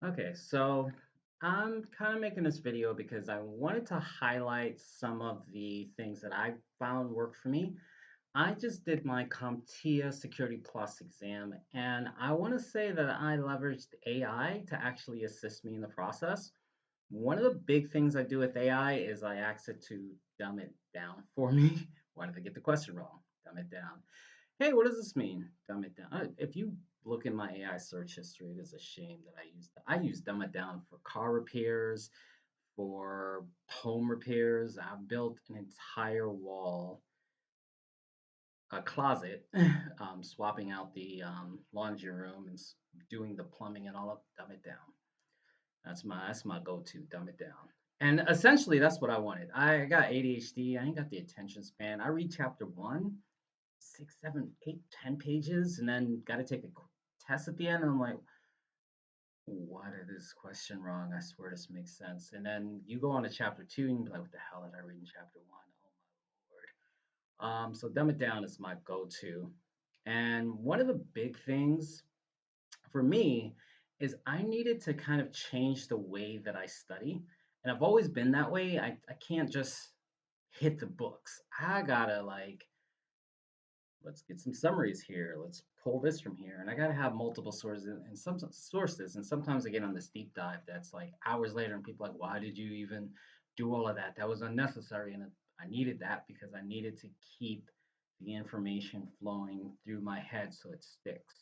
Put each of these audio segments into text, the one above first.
Okay, so I'm kind of making this video because I wanted to highlight some of the things that I found work for me. I just did my CompTIA Security Plus exam, and I want to say that I leveraged AI to actually assist me in the process. One of the big things I do with AI is I ask it to dumb it down for me. Why did I get the question wrong? Dumb it down. Hey, what does this mean? Dumb it down. If you look in my AI search history, it is a shame that I use dumb it down for car repairs, for home repairs. I've built an entire wall, a closet, swapping out the laundry room and doing the plumbing and all of dumb it down. That's my go-to. Dumb it down. And essentially, that's what I wanted. I got ADHD. I ain't got the attention span. I read chapter one, six, seven, eight, 10 pages, and then got to take a test at the end. And I'm like, why did this question wrong? I swear this makes sense. And then you go on to chapter two, and you're like, what the hell did I read in chapter one? Oh my lord. So dumb it down is my go-to. And one of the big things for me is I needed to kind of change the way that I study. And I've always been that way. I can't just hit the books. I gotta like let's get some summaries here. Let's pull this from here. And I got to have multiple sources and some sources. And sometimes I get on this deep dive that's like hours later, and people are like, why did you even do all of that? That was unnecessary. And I needed that because I needed to keep the information flowing through my head so it sticks.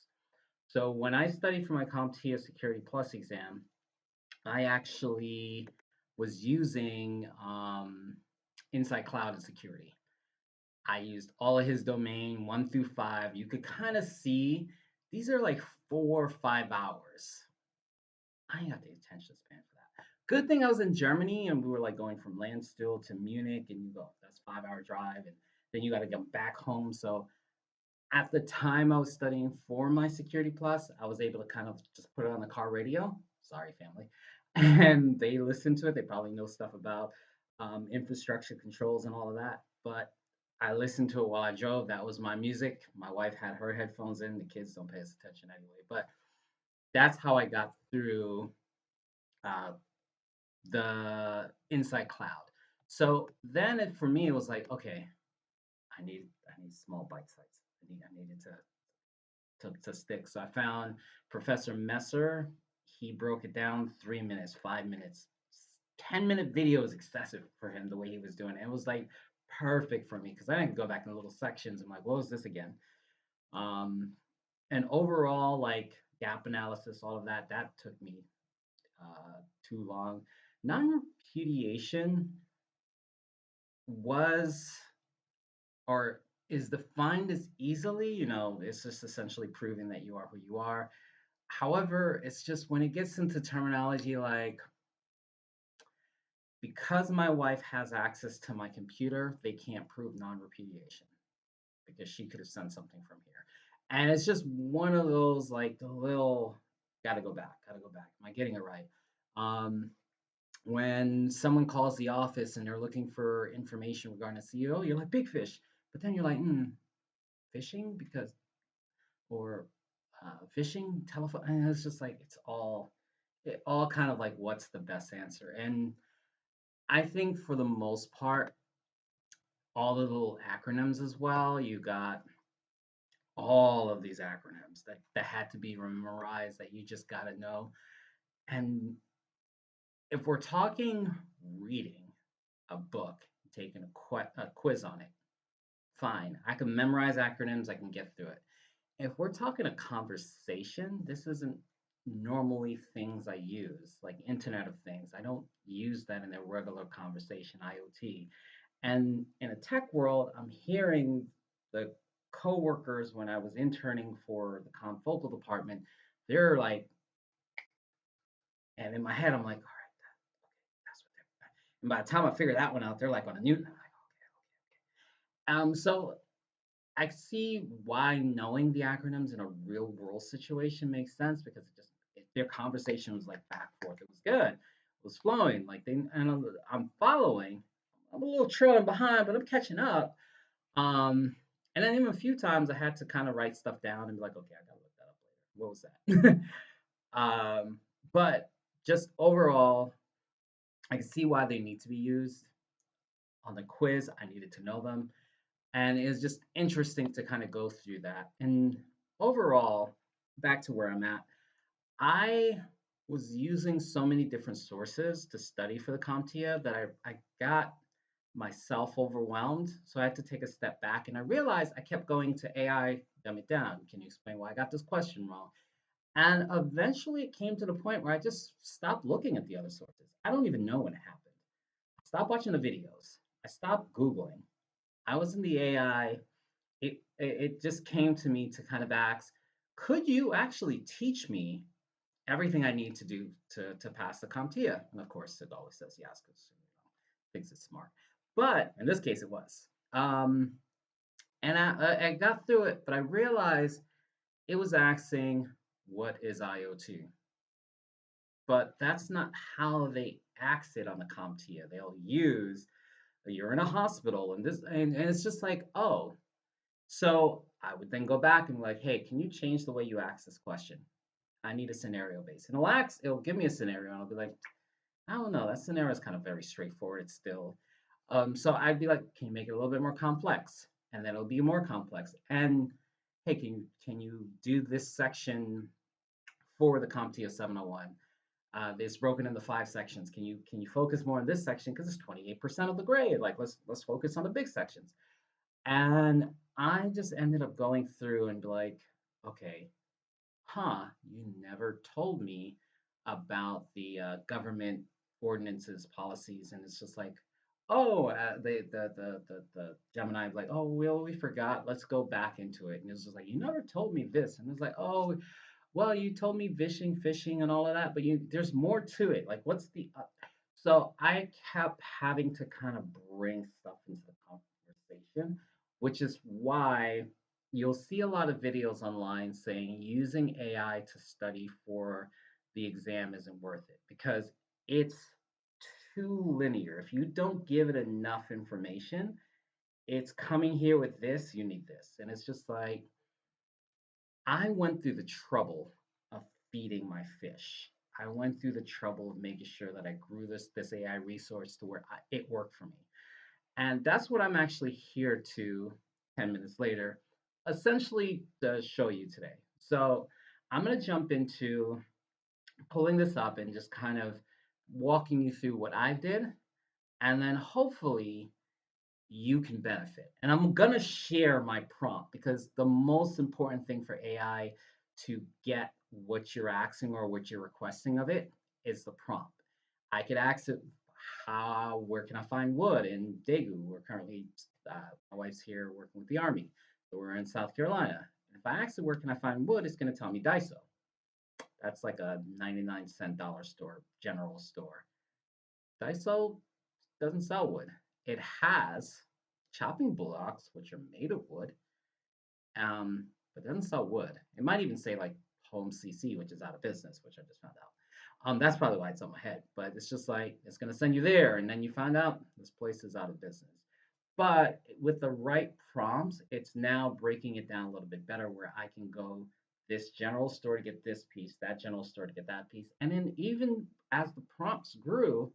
So when I studied for my CompTIA Security Plus exam, I actually was using Inside Cloud and Security. I used all of his domain, 1 through 5. You could kind of see these are like 4 or 5 hours. I ain't got the attention span for that. Good thing I was in Germany and we were like going from Landstuhl to Munich, and you go, that's 5 hour drive, and then you got to get back home. So at the time I was studying for my Security Plus, I was able to kind of just put it on the car radio. Sorry, family. And they listen to it. They probably know stuff about infrastructure controls and all of that. But I listened to it while I drove. That was my music. My wife had her headphones in. The kids don't pay us attention anyway. But that's how I got through uh, the Inside Cloud. So then for me, it was like, okay, I need small bite size. I needed to stick. So I found Professor Messer. He broke it down 3 minutes, 5 minutes. 10-minute video is excessive for him the way he was doing it. It was like perfect for me because I didn't go back in little sections. I'm like, what was this again? Um, and overall, like gap analysis, all of that, that took me too long. Non repudiation was or is defined as easily, it's just essentially proving that you are who you are. However, it's just when it gets into terminology like because my wife has access to my computer, they can't prove non repudiation because she could have sent something from here. And it's just one of those like the little gotta go back. Am I getting it right? Um, when someone calls the office and they're looking for information regarding a CEO, you're like big fish, but then you're like, fishing because or fishing telephone, and it's just like it all kind of like what's the best answer. And I think for the most part, all the little acronyms as well. You got all of these acronyms that had to be memorized that you just got to know. And if we're talking reading a book, taking a quiz on it, fine. I can memorize acronyms, I can get through it. If we're talking a conversation, this isn't normally things I use, like Internet of Things. I don't use that in a regular conversation, IoT. And in a tech world, I'm hearing the coworkers when I was interning for the confocal department, they're like, and in my head, I'm like, all right, that's what they're. And by the time I figure that one out, they're like on a Newton. I'm like, so I see why knowing the acronyms in a real world situation makes sense because their conversation was like back and forth. It was good. It was flowing. Like I'm following. I'm a little trailing behind, but I'm catching up. Um, and then even a few times I had to kind of write stuff down and be like, okay, I gotta look that up later. What was that? But just overall, I can see why they need to be used. On the quiz, I needed to know them. And it's just interesting to kind of go through that. And overall, back to where I'm at, I was using so many different sources to study for the CompTIA that I got myself overwhelmed. So I had to take a step back and I realized I kept going to AI, dumb it down. Can you explain why I got this question wrong? And eventually it came to the point where I just stopped looking at the other sources. I don't even know when it happened. I stopped watching the videos. I stopped Googling. I was in the AI. It just came to me to kind of ask, could you actually teach me everything I need to do to pass the CompTIA? And of course, it always says yes because thinks it's smart. But in this case, it was. And I got through it, but I realized it was asking, what is IoT? But that's not how they ask it on the CompTIA. They'll use, you're in a hospital, and and it's just like, oh. So I would then go back and be like, hey, can you change the way you ask this question? I need a scenario base. And it'll give me a scenario, and I'll be like, I don't know, that scenario is kind of very straightforward. It's still so I'd be like, can you make it a little bit more complex? And then it'll be more complex. And hey, can you do this section for the CompTIA 701? It's broken into 5 sections. Can you focus more on this section because it's 28% of the grade? Like let's focus on the big sections. And I just ended up going through and be like, okay, you never told me about the government ordinances, policies, and it's just like, oh, the Gemini like, oh, we forgot. Let's go back into it, and it's just like, you never told me this, and it's like, oh, well, you told me fishing, and all of that, but there's more to it. Like, what's the so I kept having to kind of bring stuff into the conversation, which is why you'll see a lot of videos online saying using AI to study for the exam isn't worth it because it's too linear. If you don't give it enough information, it's coming here with this, you need this. And it's just like, I went through the trouble of feeding my fish. I went through the trouble of making sure that I grew this AI resource to where it worked for me. And that's what I'm actually here to 10 minutes later, essentially to show you today. So I'm going to jump into pulling this up and just kind of walking you through what I did. And then hopefully you can benefit. And I'm going to share my prompt because the most important thing for AI to get what you're asking or what you're requesting of it is the prompt. I could ask it, where can I find wood in Daegu? We're currently, my wife's here working with the Army. So we're in South Carolina. If I ask it, where can I find wood? It's going to tell me Daiso. That's like a 99-cent dollar store, general store. Daiso doesn't sell wood. It has chopping blocks, which are made of wood, but it doesn't sell wood. It might even say like Home CC, which is out of business, which I just found out. That's probably why it's on my head, but it's just like it's going to send you there, and then you find out this place is out of business. But with the right prompts, it's now breaking it down a little bit better where I can go this general store to get this piece, that general store to get that piece. And then even as the prompts grew,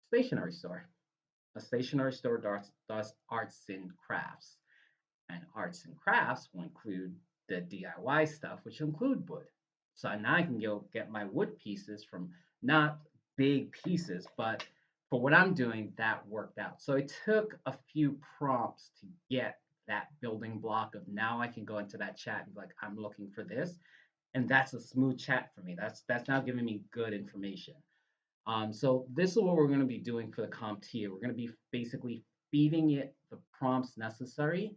stationery store. A stationery store does arts and crafts. And arts and crafts will include the DIY stuff, which include wood. So now I can go get my wood pieces from not big pieces, but for what I'm doing, that worked out. So it took a few prompts to get that building block of now I can go into that chat and be like, I'm looking for this. And that's a smooth chat for me. That's now giving me good information. So this is what we're going to be doing for the CompTIA. We're going to be basically feeding it the prompts necessary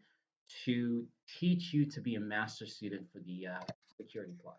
to teach you to be a master student for the Security Plus.